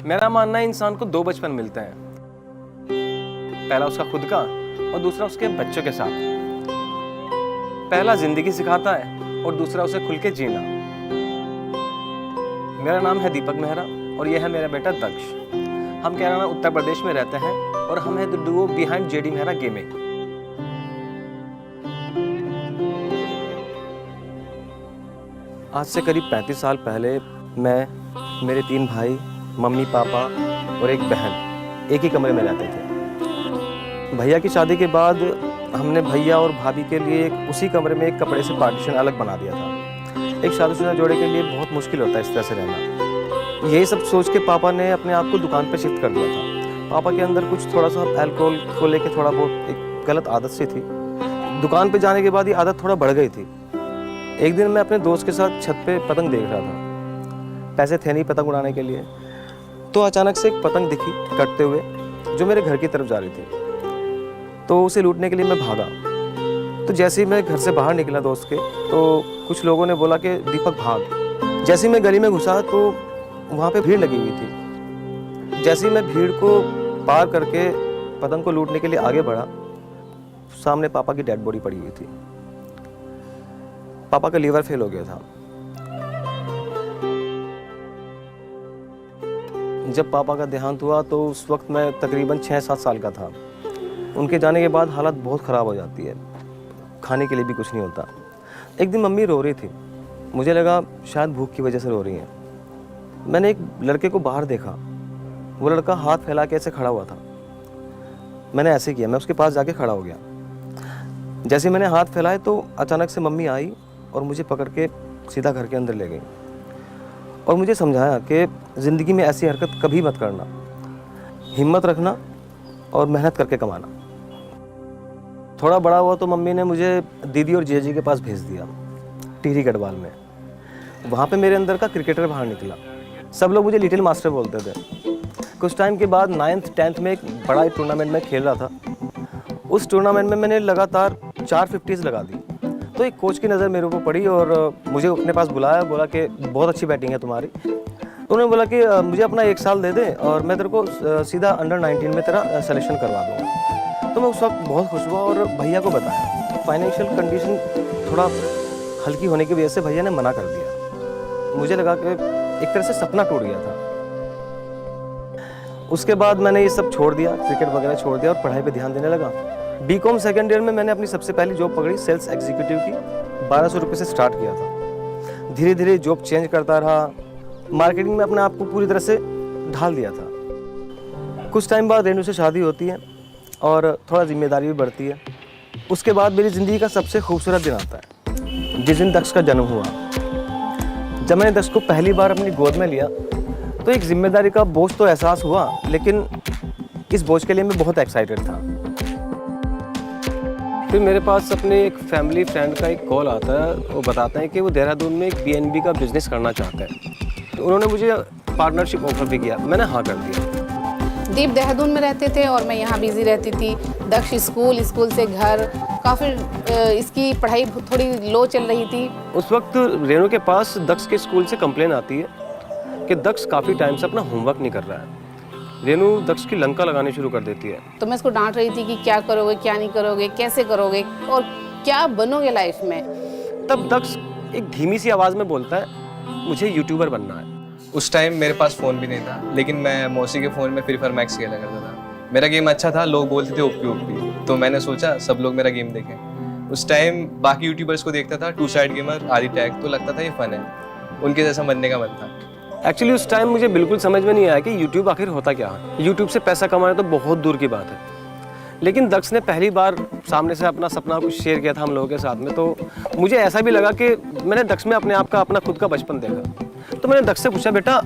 मेरा मानना है इंसान को दो बचपन मिलते हैं, पहला उसका खुद का और दूसरा उसके बच्चों के साथ। पहला जिंदगी सिखाता है और दूसरा उसे खुल के जीना। मेरा नाम है दीपक मेहरा और यह है मेरा बेटा दक्ष। हम कैराना उत्तर प्रदेश में रहते हैं और हम हैं the Duo behind JD Mehra gaming. आज से करीब 35 साल पहले मैं, मेरे 3 भाई, मम्मी पापा और एक बहन एक ही कमरे में रहते थे। भैया की शादी के बाद हमने भैया और भाभी के लिए उसी कमरे में एक कपड़े से पार्टीशन अलग बना दिया था। एक शादीशुदा जोड़े के लिए बहुत मुश्किल होता है इस तरह से रहना। यही सब सोच के पापा ने अपने आप को दुकान पर शिफ्ट कर दिया था। पापा के अंदर कुछ थोड़ा सा अल्कोहल को लेके थोड़ा बहुत एक गलत आदत सी थी। दुकान पे जाने के बाद ये आदत थोड़ा बढ़ गई थी। एक दिन मैं अपने दोस्त के साथ छत पे पतंग देख रहा था। पैसे थे नहीं पतंग उड़ाने के लिए, तो अचानक से एक पतंग दिखी कटते हुए जो मेरे घर की तरफ जा रही थी। तो उसे लूटने के लिए मैं भागा। तो जैसे ही मैं घर से बाहर निकला दोस्त के, तो कुछ लोगों ने बोला कि दीपक भाग। जैसे ही मैं गली में घुसा तो वहाँ पे भीड़ लगी हुई थी। जैसे ही मैं भीड़ को पार करके पतंग को लूटने के लिए आगे बढ़ा, सामने पापा की डेड बॉडी पड़ी हुई थी। पापा का लीवर फेल हो गया था। जब पापा का देहांत हुआ तो उस वक्त मैं तकरीबन 6-7 साल का था। उनके जाने के बाद हालत बहुत ख़राब हो जाती है, खाने के लिए भी कुछ नहीं होता। एक दिन मम्मी रो रही थी। मुझे लगा शायद भूख की वजह से रो रही हैं। मैंने एक लड़के को बाहर देखा। वो लड़का हाथ फैला के ऐसे खड़ा हुआ था। मैंने ऐसे किया, मैं उसके पास जाके खड़ा हो गया। जैसे मैंने हाथ फैलाए तो अचानक से मम्मी आई और मुझे पकड़ के सीधा घर के अंदर ले गई और मुझे समझाया कि ज़िंदगी में ऐसी हरकत कभी मत करना, हिम्मत रखना और मेहनत करके कमाना। थोड़ा बड़ा हुआ तो मम्मी ने मुझे दीदी और जीजा जी के पास भेज दिया, टिहरी गढ़वाल में। वहाँ पे मेरे अंदर का क्रिकेटर बाहर निकला। सब लोग मुझे लिटिल मास्टर बोलते थे। कुछ टाइम के बाद 9th 10th में एक बड़ा टूर्नामेंट में खेल रहा था। उस टूर्नामेंट में मैंने लगातार 4 50s लगा दी। तो एक कोच की नज़र मेरे ऊपर पड़ी और मुझे अपने पास बुलाया। बोला कि बहुत अच्छी बैटिंग है तुम्हारी। तो उन्होंने बोला कि मुझे अपना 1 साल दे दे और मैं तेरे को सीधा अंडर 19 में तेरा सिलेक्शन करवा दूँगा। तो मैं उस वक्त बहुत खुश हुआ और भैया को बताया। फाइनेंशियल कंडीशन थोड़ा हल्की होने की वजह से भैया ने मना कर दिया। मुझे लगा कि एक तरह से सपना टूट गया था। उसके बाद मैंने ये सब छोड़ दिया, क्रिकेट वगैरह छोड़ दिया और पढ़ाई पे ध्यान देने लगा। बीकॉम सेकेंड ईयर में मैंने अपनी सबसे पहली जॉब पकड़ी, सेल्स एग्जीक्यूटिव की। 1200 रुपये से स्टार्ट किया था। धीरे धीरे जॉब चेंज करता रहा। मार्केटिंग में अपने आप को पूरी तरह से ढाल दिया था। कुछ टाइम बाद रेनू से शादी होती है और थोड़ा जिम्मेदारी भी बढ़ती है। उसके बाद मेरी ज़िंदगी का सबसे खूबसूरत दिन आता है, जिस दिन दक्ष का जन्म हुआ। जब मैंने दक्ष को पहली बार अपनी गोद में लिया तो एक जिम्मेदारी का बोझ तो एहसास हुआ, लेकिन इस बोझ के लिए मैं बहुत एक्साइटेड था। फिर मेरे पास अपने एक फैमिली फ्रेंड का एक कॉल आता है। वो बताते हैं कि वो देहरादून में एक BNB का बिजनेस करना चाहते हैं। तो उन्होंने मुझे पार्टनरशिप ऑफर भी किया। मैंने हाँ कर दिया। दीप देहरादून में रहते थे और मैं यहाँ बिजी रहती थी। दक्ष स्कूल से घर, काफ़ी इसकी पढ़ाई थोड़ी लो चल रही थी। उस वक्त रेनू के पास दक्ष के स्कूल से कंप्लेन आती है कि दक्ष काफ़ी टाइम से अपना होमवर्क नहीं कर रहा है। रेनू दक्ष की लंका लगानी शुरू कर देती है। तो मैं इसको डांट रही थी कि क्या करोगे, क्या नहीं करोगे, कैसे करोगे और क्या बनोगे लाइफ में। तब दक्ष एक धीमी सी आवाज़ में बोलता है, मुझे यूट्यूबर बनना है। उस टाइम मेरे पास फ़ोन भी नहीं था, लेकिन मैं मौसी के फ़ोन में फ्री फायर मैक्स खेला करता था। मेरा गेम अच्छा था, लोग बोलते थे ओपी, तो मैंने सोचा सब लोग मेरा गेम देखें। उस टाइम बाकी यूट्यूबर्स को देखता था, 2 साइड गेमर, आदि टैग, तो लगता था ये फन है। उनके जैसा बनने का मन था। एक्चुअली उस टाइम मुझे बिल्कुल समझ में नहीं आया कि यूट्यूब आखिर होता क्या है। यूट्यूब से पैसा कमाना तो बहुत दूर की बात है। लेकिन दक्ष ने पहली बार सामने से अपना सपना कुछ शेयर किया था हम लोगों के साथ में, तो मुझे ऐसा भी लगा कि मैंने दक्ष में अपने आप का, अपना खुद का बचपन देखा। तो मैंने दक्ष से पूछा, बेटा